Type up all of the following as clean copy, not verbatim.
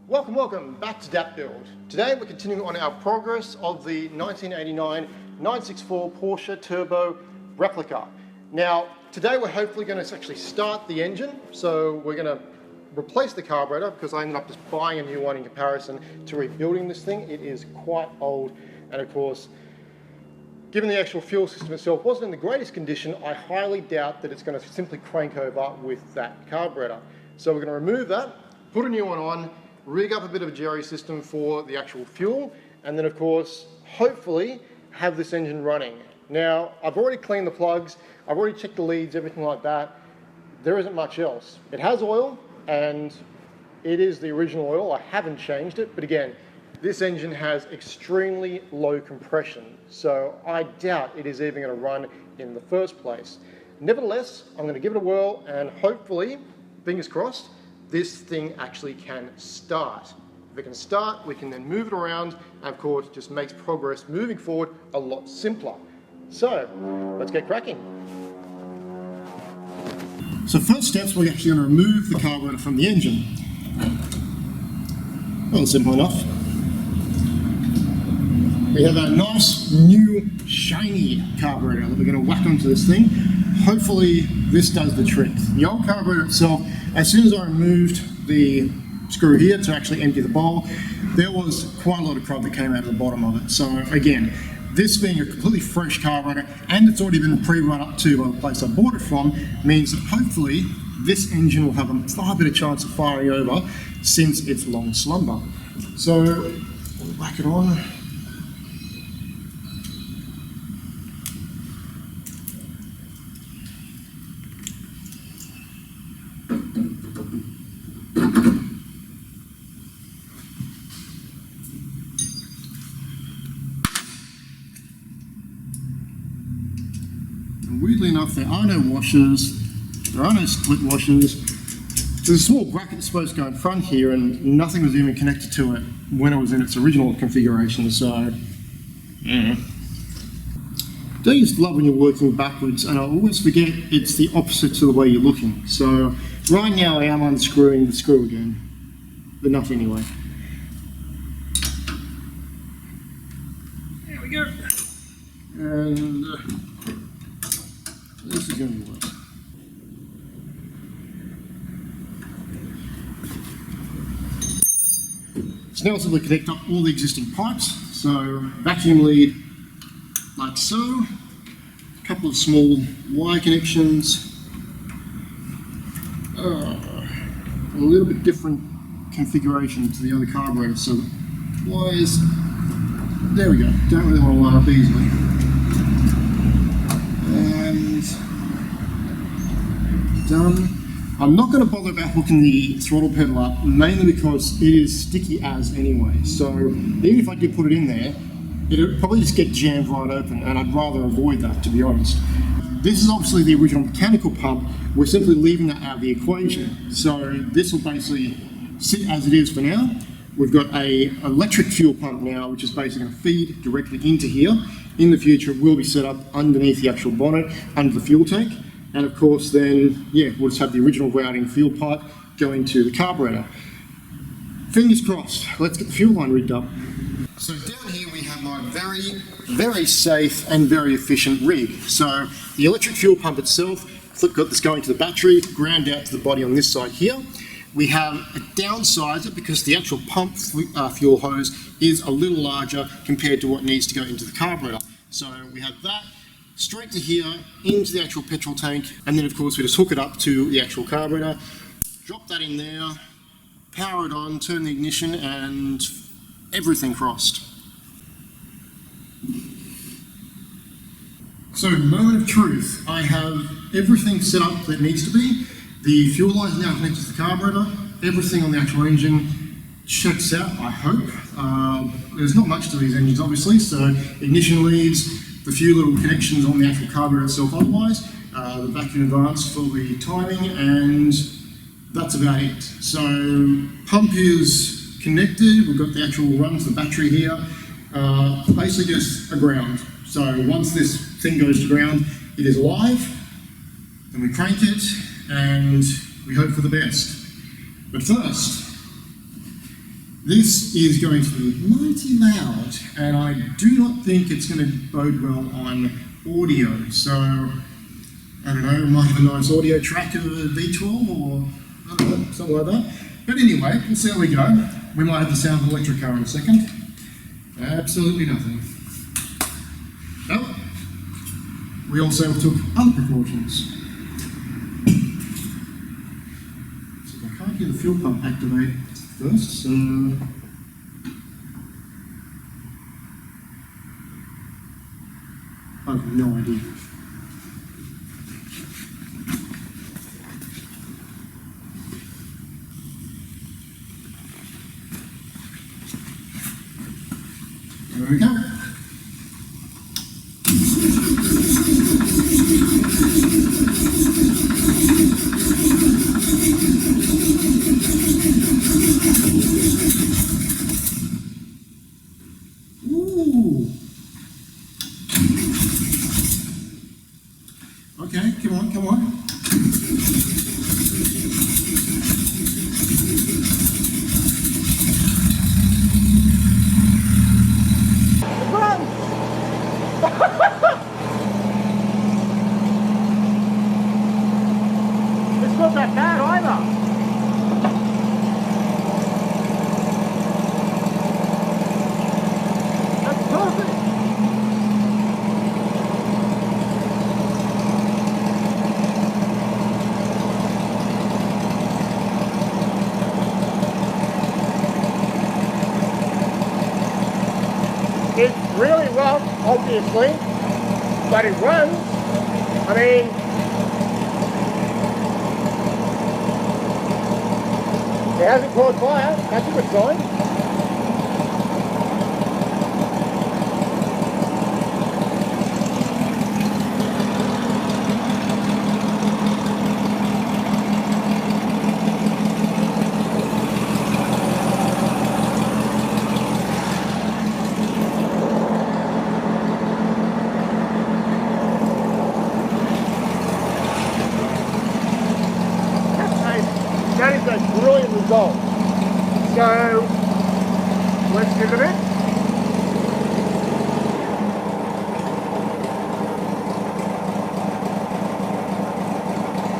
Welcome back to Dat Build. Today we're continuing on our progress of the 1989 964 Porsche Turbo Replica. Now, today we're hopefully going to actually start the engine, so we're going to replace the carburetor because I ended up just buying a new one in comparison to rebuilding this thing. It is quite old, and of course, given the actual fuel system itself wasn't in the greatest condition, I highly doubt that it's going to simply crank over with that carburetor. So we're going to remove that, put a new one on, rig up a bit of a jerry system for the actual fuel, and then of course, hopefully, have this engine running. Now, I've already cleaned the plugs, I've already checked the leads, everything like that. There isn't much else. It has oil, and it is the original oil. I haven't changed it, but again, this engine has extremely low compression, so I doubt it is even going to run in the first place. Nevertheless, I'm going to give it a whirl, and hopefully, fingers crossed, this thing actually can start. If it can start, we can then move it around, and of course, just makes progress moving forward a lot simpler. So, let's get cracking. So first steps, we're actually going to remove the carburetor from the engine. Well, simple enough. We have a nice, new, shiny carburetor that we're going to whack onto this thing. Hopefully, this does the trick. The old carburetor itself, as soon as I removed the screw here to actually empty the bowl, there was quite a lot of crud that came out of the bottom of it. So again, this being a completely fresh carburetor, and it's already been pre-run up to the place I bought it from, means that hopefully this engine will have a far better chance of firing over since its long slumber. So we'll whack it on. Weirdly enough, there are no washers, there are no split washers. There's a small bracket that's supposed to go in front here, and nothing was even connected to it when it was in its original configuration, so yeah. Don't just love when you're working backwards, and I always forget it's the opposite to the way you're looking. So right now I am unscrewing the screw again, but enough anyway. There we go. And this is going to work. So now it's going to connect up all the existing pipes. So vacuum lead like so, a couple of small wire connections, a little bit different configuration to the other carburetor. So wires, there we go, don't really want to line up easily. Done. I'm not going to bother about hooking the throttle pedal up, mainly because it is sticky as anyway. So even if I did put it in there, it would probably just get jammed right open, and I'd rather avoid that, to be honest. This is obviously the original mechanical pump. We're simply leaving that out of the equation. So this will basically sit as it is for now. We've got an electric fuel pump now, which is basically going to feed directly into here. In the future, it will be set up underneath the actual bonnet, under the fuel tank. And of course then, yeah, we'll just have the original routing fuel pipe going to the carburetor. Fingers crossed, let's get the fuel line rigged up. So down here we have my very safe and very efficient rig. So the electric fuel pump itself, got this going to the battery, ground out to the body on this side here. We have a downsizer because the actual pump fuel hose is a little larger compared to what needs to go into the carburetor. So we have that straight to here, into the actual petrol tank, and then of course we just hook it up to the actual carburetor, drop that in there, power it on, turn the ignition, and everything crossed. So, moment of truth, I have everything set up that needs to be. The fuel line is now connected to the carburetor, everything on the actual engine checks out, I hope. There's not much to these engines obviously, so ignition leads, the few little connections on the actual carburetor itself otherwise, the vacuum advance for the timing, and that's about it. So pump is connected, we've got the actual run to the battery here, basically just a ground. So once this thing goes to ground, it is live, then we crank it, and we hope for the best. But first, This is going to be mighty loud, and I do not think it's going to bode well on audio. So, I don't know, we might have a nice audio track of a V12 or I don't know, something like that. But anyway, we'll see how we go. We might have the sound of an electric car in a second. Absolutely nothing. Oh, we also took other precautions. So I can't hear the fuel pump activate first, so I have no idea. There we go. Ooh. Okay, come on, come on. It's not that bad either. That's perfect. It's really rough, obviously, but it runs. I mean, it hasn't caught fire. That's a good sign. That is a brilliant result. So, let's give it a bit.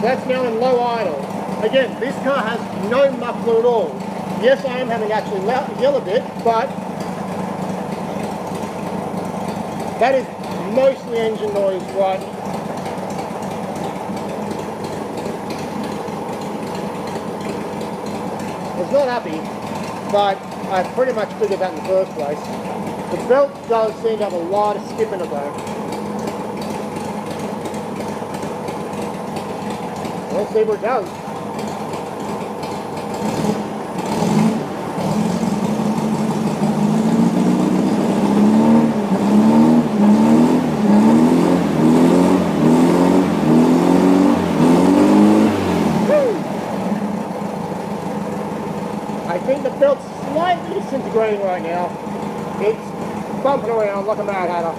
That's now in low idle. Again, this car has no muffler at all. Yes, I am having to actually yell a bit, but that is mostly engine noise, right? I was not happy, but I pretty much figured that in the first place. The belt does seem to have a lot of skip in it though. Let's see what it does. I think the belt's slightly disintegrating right now. It's bumping around like a Mad Hatter.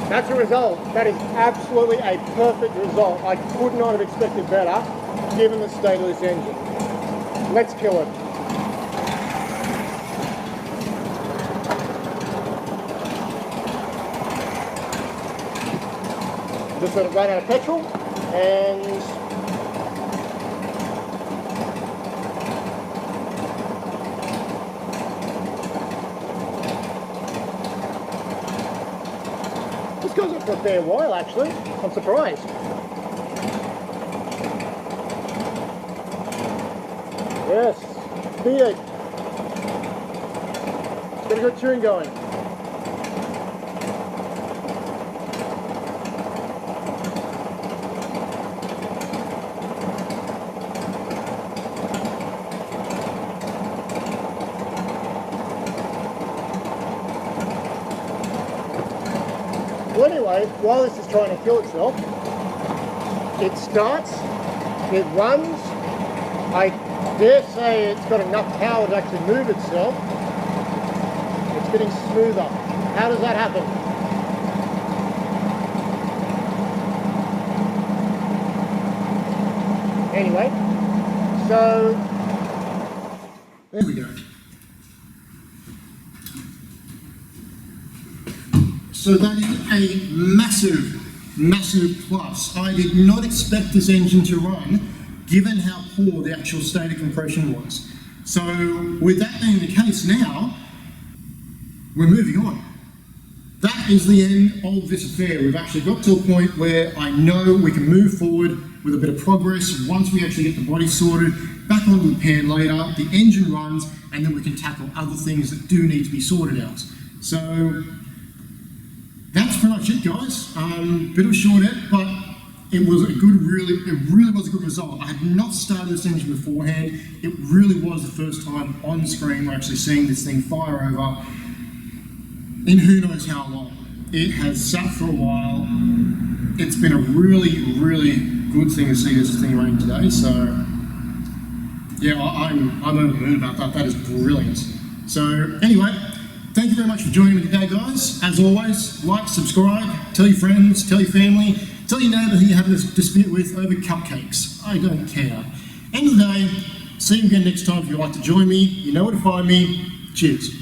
That's a result. That is absolutely a perfect result. I could not have expected better given the state of this engine. Let's kill it. Just let it run out of petrol and this goes on for a fair while actually. I'm surprised. Yes, V8. It's got a good tune going. Well, anyway, while this is trying to kill itself, it starts, it runs. I dare say it's got enough power to actually move itself. It's getting smoother. How does that happen? Anyway, so there we go. So that is a massive plus. I did not expect this engine to run, given how poor the actual state of compression was. So with that being the case now, we're moving on. That is the end of this affair. We've actually got to a point where I know we can move forward with a bit of progress once we actually get the body sorted, back onto the pan later, the engine runs, and then we can tackle other things that do need to be sorted out. So that's pretty much it, guys. Bit of a short ep, but it was a good, it really was a good result. I had not started this engine beforehand. It really was the first time on screen we're actually seeing this thing fire over in who knows how long. It has sat for a while. It's been a really good thing to see this thing running today. So yeah, I'm over the moon about that. That is brilliant. So anyway, thank you very much for joining me today, guys. As always, like, subscribe, tell your friends, tell your family, tell your neighbour who you're having this dispute with over cupcakes. I don't care. End of the day, see you again next time if you'd like to join me. You know where to find me. Cheers.